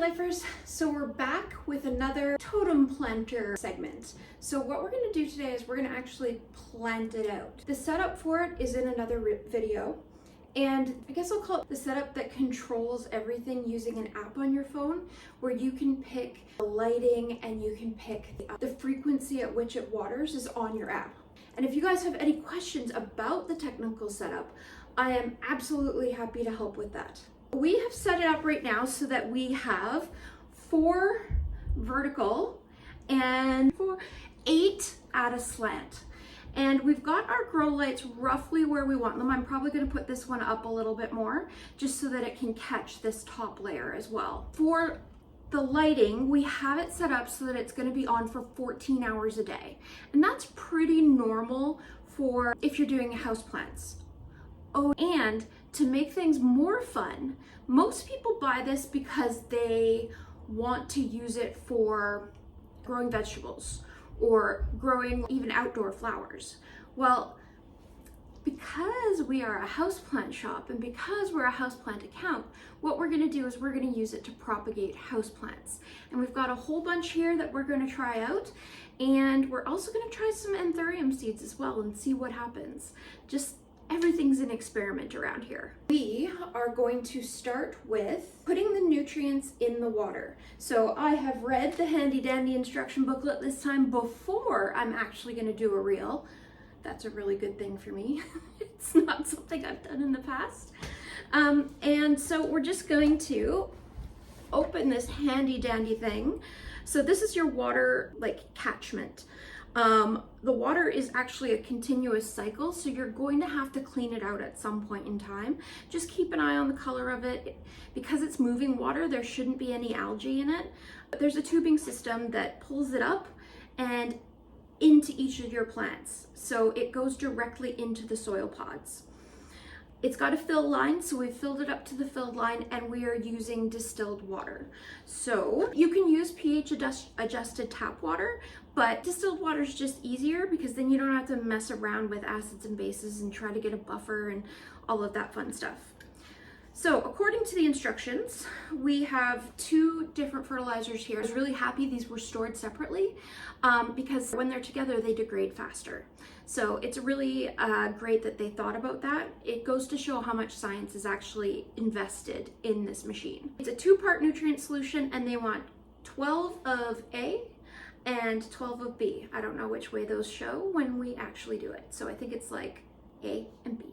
Sweetlifers, so we're back with another Totem Planter segment. So what we're going to do today is we're going to actually plant it out. The setup for it is in another video, and I guess I'll call it the setup that controls everything using an app on your phone, where you can pick the lighting and you can pick the frequency at which it waters is on your app. And if you guys have any questions about the technical setup, I am absolutely happy to help with that. We have set it up right now so that we have 4 vertical and 8 at a slant. And we've got our grow lights roughly where we want them. I'm probably going to put this one up a little bit more just so that it can catch this top layer as well. For the lighting, we have it set up so that it's going to be on for 14 hours a day. And that's pretty normal for if you're doing houseplants. Oh, and to make things more fun, most people buy this because they want to use it for growing vegetables or growing even outdoor flowers. Well, because we are a houseplant shop and because we're a houseplant account, what we're going to do is we're going to use it to propagate houseplants. And we've got a whole bunch here that we're going to try out, and we're also going to try some Anthurium seeds as well and see what happens. Just everything's an experiment around here. We are going to start with putting the nutrients in the water. So I have read the handy dandy instruction booklet this time before I'm actually going to do a reel. That's a really good thing for me. It's not something I've done in the past. And so we're just going to open this handy dandy thing. So this is your water catchment. The water is actually a continuous cycle, so you're going to have to clean it out at some point in time. Just keep an eye on the color of it. Because it's moving water, there shouldn't be any algae in it. But there's a tubing system that pulls it up and into each of your plants. So it goes directly into the soil pods. It's got a fill line, so we've filled it up to the filled line, and we are using distilled water. So you can use pH adjusted tap water, but distilled water is just easier because then you don't have to mess around with acids and bases and try to get a buffer and all of that fun stuff. So according to the instructions, we have 2 different fertilizers here. I was really happy these were stored separately because when they're together, they degrade faster. So it's really great that they thought about that. It goes to show how much science is actually invested in this machine. It's a 2-part nutrient solution, and they want 12 of A and 12 of B. I don't know which way those show when we actually do it. So I think it's like A and B.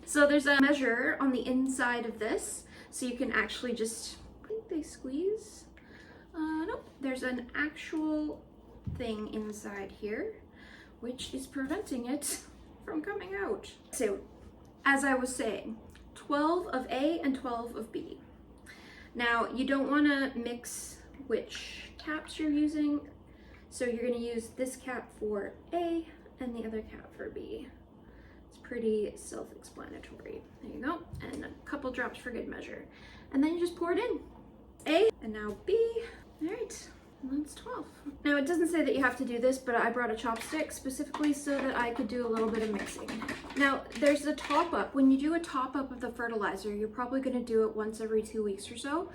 So there's a measure on the inside of this, so you can actually just, I think they squeeze. Nope, there's an actual thing inside here, which is preventing it from coming out. So, as I was saying, 12 of A and 12 of B. Now, you don't want to mix which caps you're using, so you're going to use this cap for A and the other cap for B. Pretty self-explanatory. There you go, and a couple drops for good measure, and then you just pour it in. A, and now B. All right, and that's 12. Now it doesn't say that you have to do this, but I brought a chopstick specifically so that I could do a little bit of mixing. Now there's a top up. When you do a top up of the fertilizer, you're probably going to do it once every 2 weeks or so,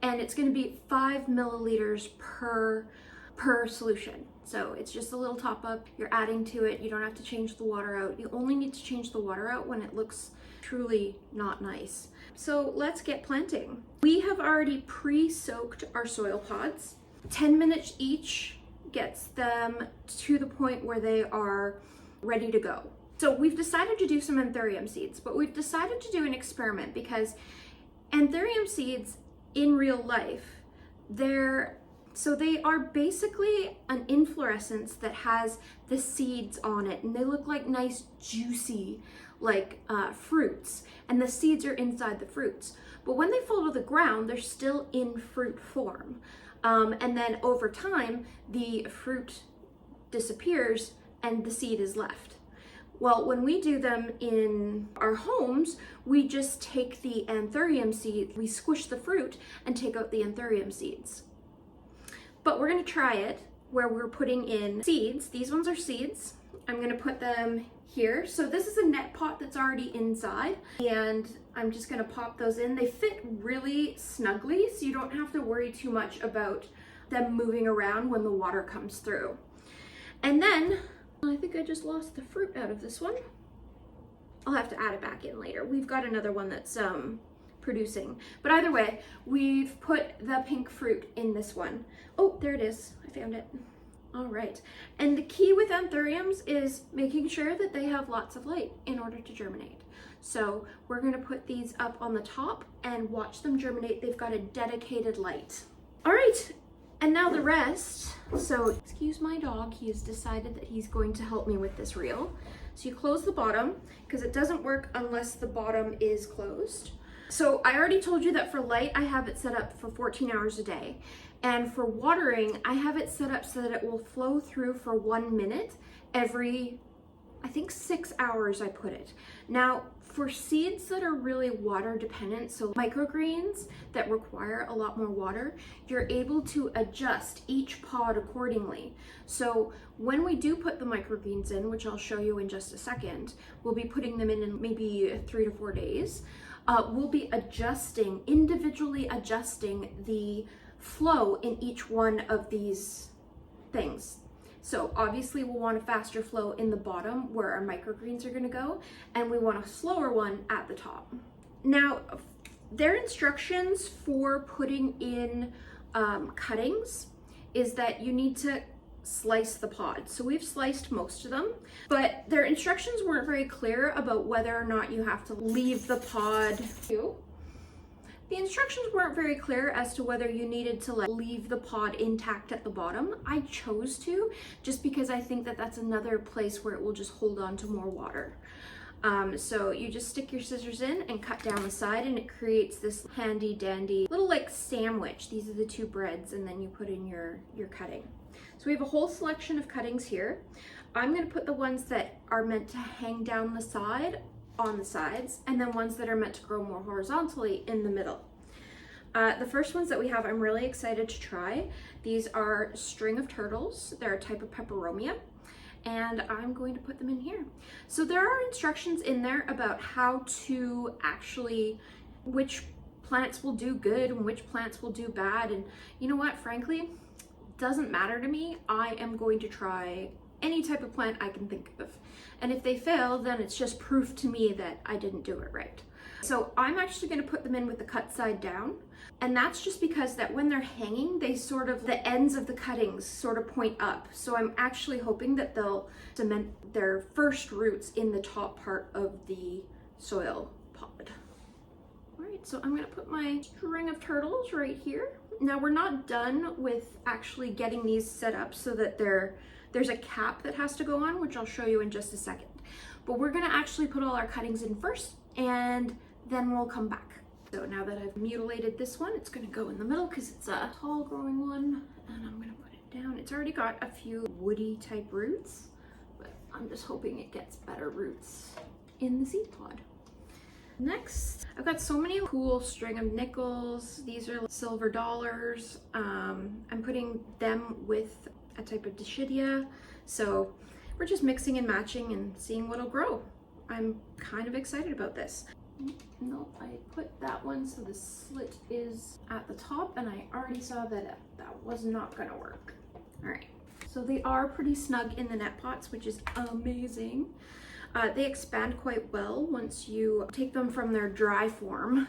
and it's going to be 5 milliliters per solution. So it's just a little top up, you're adding to it, you don't have to change the water out. You only need to change the water out when it looks truly not nice. So let's get planting. We have already pre-soaked our soil pods. 10 minutes each gets them to the point where they are ready to go. So we've decided to do some Anthurium seeds, but we've decided to do an experiment because Anthurium seeds in real life, they are basically an inflorescence that has the seeds on it, and they look like nice juicy fruits, and the seeds are inside the fruits. But when they fall to the ground, they're still in fruit form. And then over time, the fruit disappears and the seed is left. Well, when we do them in our homes, we just take the Anthurium seed, we squish the fruit and take out the Anthurium seeds. But we're going to try it where we're putting in seeds. These ones are seeds. I'm gonna put them here. So this is a net pot that's already inside, and I'm just gonna pop those in. They fit really snugly, so you don't have to worry too much about them moving around when the water comes through. And then, I think I just lost the fruit out of this one. I'll have to add it back in later. We've got another one that's producing. But either way, we've put the pink fruit in this one. Oh, there it is. I found it. All right. And the key with anthuriums is making sure that they have lots of light in order to germinate. So we're going to put these up on the top and watch them germinate. They've got a dedicated light. All right. And now the rest. So excuse my dog. He's decided that he's going to help me with this reel. So you close the bottom because it doesn't work unless the bottom is closed. So I already told you that for light, I have it set up for 14 hours a day. And for watering, I have it set up so that it will flow through for 1 minute every, I think 6 hours I put it. Now, for seeds that are really water dependent, so microgreens that require a lot more water, you're able to adjust each pod accordingly. So when we do put the microgreens in, which I'll show you in just a second, we'll be putting them in maybe 3 to 4 days. We'll be individually adjusting the flow in each one of these things. So obviously we'll want a faster flow in the bottom where our microgreens are going to go, and we want a slower one at the top. Now, their instructions for putting in cuttings is that you need to slice the pod. So we've sliced most of them, but their instructions weren't very clear about whether or not you have to leave the pod. The instructions weren't very clear as to whether you needed to leave the pod intact at the bottom. I chose to, just because I think that that's another place where it will just hold on to more water. So you just stick your scissors in and cut down the side, and it creates this handy dandy little like sandwich. These are the two breads, and then you put in your cutting. So we have a whole selection of cuttings here. I'm going to put the ones that are meant to hang down the side on the sides, and then ones that are meant to grow more horizontally in the middle. The first ones that we have, I'm really excited to try. These are string of turtles. They're a type of peperomia, and I'm going to put them in here. So there are instructions in there about how to actually, which plants will do good and which plants will do bad. And you know what, frankly, it doesn't matter to me. I am going to try any type of plant I can think of. And if they fail, then it's just proof to me that I didn't do it right. So I'm actually going to put them in with the cut side down. And that's just because that when they're hanging, they sort of, the ends of the cuttings sort of point up. So I'm actually hoping that they'll cement their first roots in the top part of the soil pod. All right, so I'm going to put my string of turtles right here. Now we're not done with actually getting these set up so that there's a cap that has to go on, which I'll show you in just a second. But we're gonna actually put all our cuttings in first, and then we'll come back. So now that I've mutilated this one, it's gonna go in the middle because it's a tall growing one, and I'm gonna put it down. It's already got a few woody type roots, but I'm just hoping it gets better roots in the seed pod. Next, I've got so many cool string of nickels. These are silver dollars. I'm putting them with a type of dischidia. So we're just mixing and matching and seeing what'll grow. I'm kind of excited about this. No, I put that one so the slit is at the top, and I already saw that that was not gonna work. All right, so they are pretty snug in the net pots, which is amazing. They expand quite well once you take them from their dry form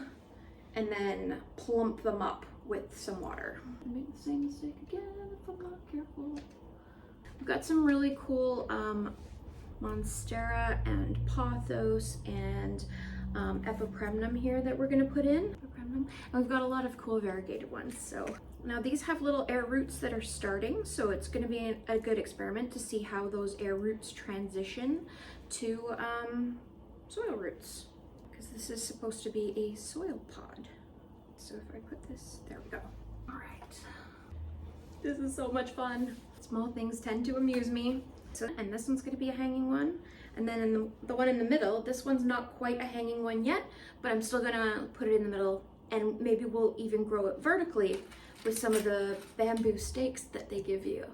and then plump them up with some water. I'll make the same mistake again if I'm not careful. We've got some really cool Monstera and pothos and peperomia here that we're gonna put in. And we've got a lot of cool variegated ones. So now these have little air roots that are starting, so it's gonna be a good experiment to see how those air roots transition to soil roots, because this is supposed to be a soil pod. So if I put this, there we go. All right, this is so much fun. Small things tend to amuse me. So, and this one's gonna be a hanging one. And then in the one in the middle, this one's not quite a hanging one yet, but I'm still gonna put it in the middle, and maybe we'll even grow it vertically with some of the bamboo stakes that they give you.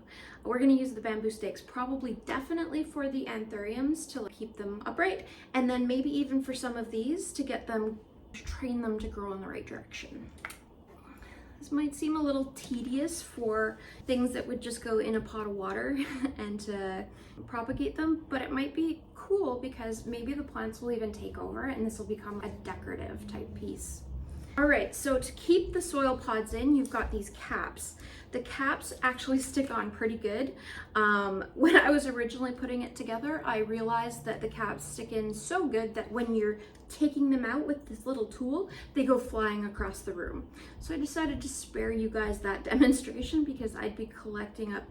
We're gonna use the bamboo stakes probably definitely for the anthuriums to keep them upright, and then maybe even for some of these to get them, train them to grow in the right direction. This might seem a little tedious for things that would just go in a pot of water and to propagate them, but it might be cool because maybe the plants will even take over and this will become a decorative type piece. All right, so to keep the soil pods in, you've got these caps. The caps actually stick on pretty good. When I was originally putting it together, I realized that the caps stick in so good that when you're taking them out with this little tool, they go flying across the room. So I decided to spare you guys that demonstration because I'd be collecting up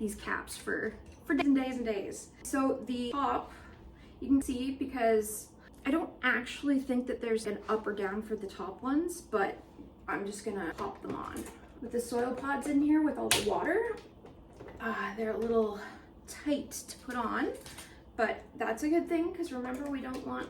these caps for days and days and days. So the top, you can see, because I don't actually think that there's an up or down for the top ones, but I'm just gonna pop them on. With the soil pods in here with all the water, they're a little tight to put on, but that's a good thing because remember, we don't want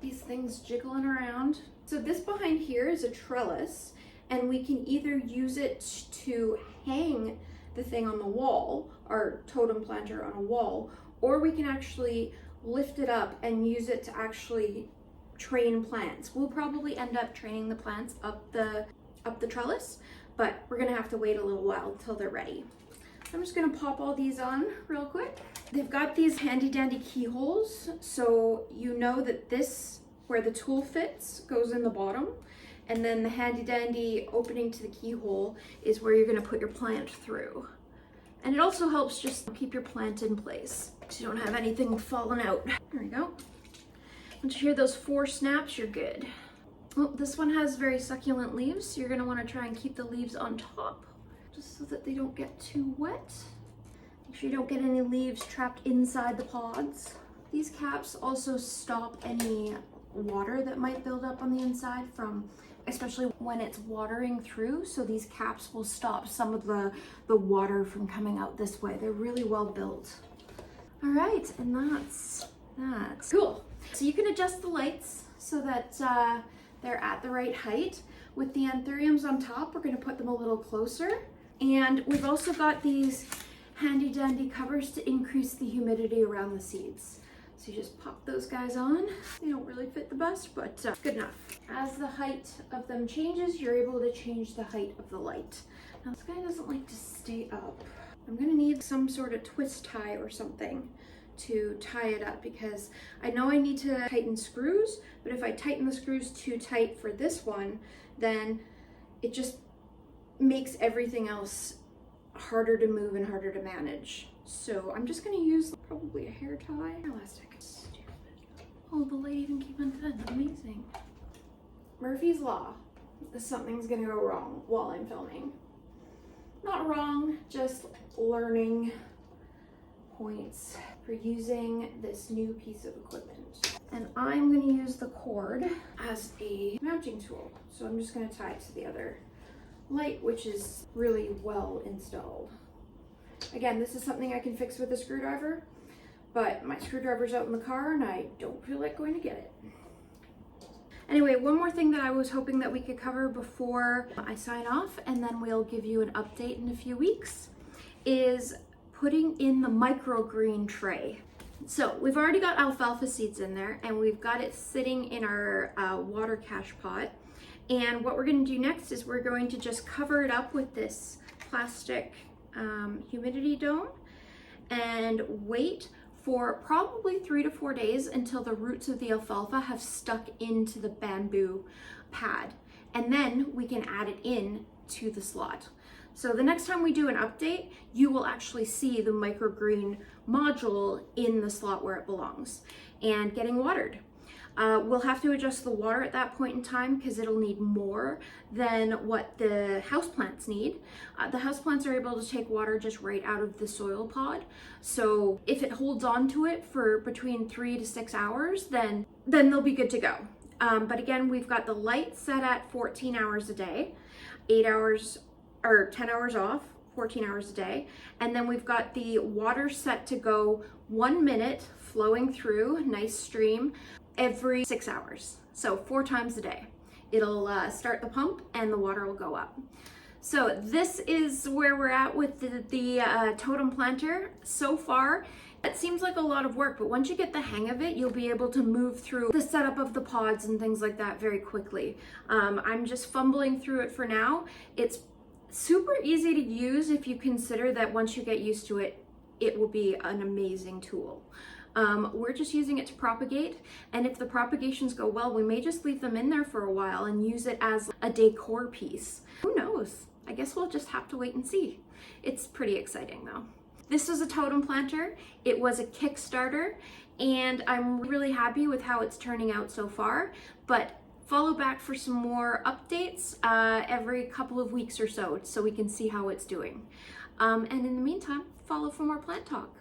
these things jiggling around. So this behind here is a trellis, and we can either use it to hang the thing on the wall, our totem planter on a wall, or we can actually lift it up and use it to actually train plants. We'll probably end up training the plants up the trellis, but we're gonna have to wait a little while until they're ready. I'm just gonna pop all these on real quick. They've got these handy dandy keyholes, so you know that this, where the tool fits, goes in the bottom, and then the handy dandy opening to the keyhole is where you're gonna put your plant through. And it also helps just keep your plant in place so you don't have anything falling out. There we go. Once you hear those 4 snaps, you're good. Well, this one has very succulent leaves, so you're gonna wanna try and keep the leaves on top just so that they don't get too wet. Make sure you don't get any leaves trapped inside the pods. These caps also stop any water that might build up on the inside from, especially when it's watering through, so these caps will stop some of the water from coming out this way. They're really well built. All right, and that's that. Cool. So you can adjust the lights so that they're at the right height. With the anthuriums on top, we're gonna put them a little closer. And we've also got these handy dandy covers to increase the humidity around the seeds. So you just pop those guys on. They don't really fit the best, but good enough. As the height of them changes, you're able to change the height of the light. Now this guy doesn't like to stay up. I'm gonna need some sort of twist tie or something to tie it up because I know I need to tighten screws, but if I tighten the screws too tight for this one, then it just makes everything else harder to move and harder to manage. So I'm just gonna use probably a hair tie. Elastic. Oh, the light even came undone. Amazing. Murphy's Law. Something's gonna go wrong while I'm filming. Not wrong, just learning points for using this new piece of equipment. And I'm gonna use the cord as a mounting tool. So I'm just gonna tie it to the other light, which is really well installed. Again, this is something I can fix with a screwdriver, but my screwdriver's out in the car and I don't feel like going to get it. Anyway, one more thing that I was hoping that we could cover before I sign off, and then we'll give you an update in a few weeks, is putting in the microgreen tray. So we've already got alfalfa seeds in there and we've got it sitting in our water cache pot. And what we're going to do next is we're going to just cover it up with this plastic humidity dome and wait for probably 3 to 4 days until the roots of the alfalfa have stuck into the bamboo pad. And then we can add it in to the slot. So the next time we do an update, you will actually see the microgreen module in the slot where it belongs and getting watered. We'll have to adjust the water at that point in time because it'll need more than what the houseplants need. The houseplants are able to take water just right out of the soil pod. So if it holds on to it for between 3 to 6 hours, then they'll be good to go. But again, we've got the light set at 14 hours a day, 8 hours or 10 hours off, 14 hours a day. And then we've got the water set to go 1 minute flowing through, nice stream, every 6 hours. So 4 times a day. It'll start the pump and the water will go up. So this is where we're at with the Totem Planter so far. It seems like a lot of work, but once you get the hang of it, you'll be able to move through the setup of the pods and things like that very quickly. I'm just fumbling through it for now. It's super easy to use if you consider that once you get used to it, it will be an amazing tool. We're just using it to propagate, and if the propagations go well, we may just leave them in there for a while and use it as a decor piece. Who knows? I guess we'll just have to wait and see. It's pretty exciting though. This is a Totem Planter. It was a Kickstarter, and I'm really happy with how it's turning out so far, but follow back for some more updates every couple of weeks or so we can see how it's doing. And in the meantime, follow for more plant talk.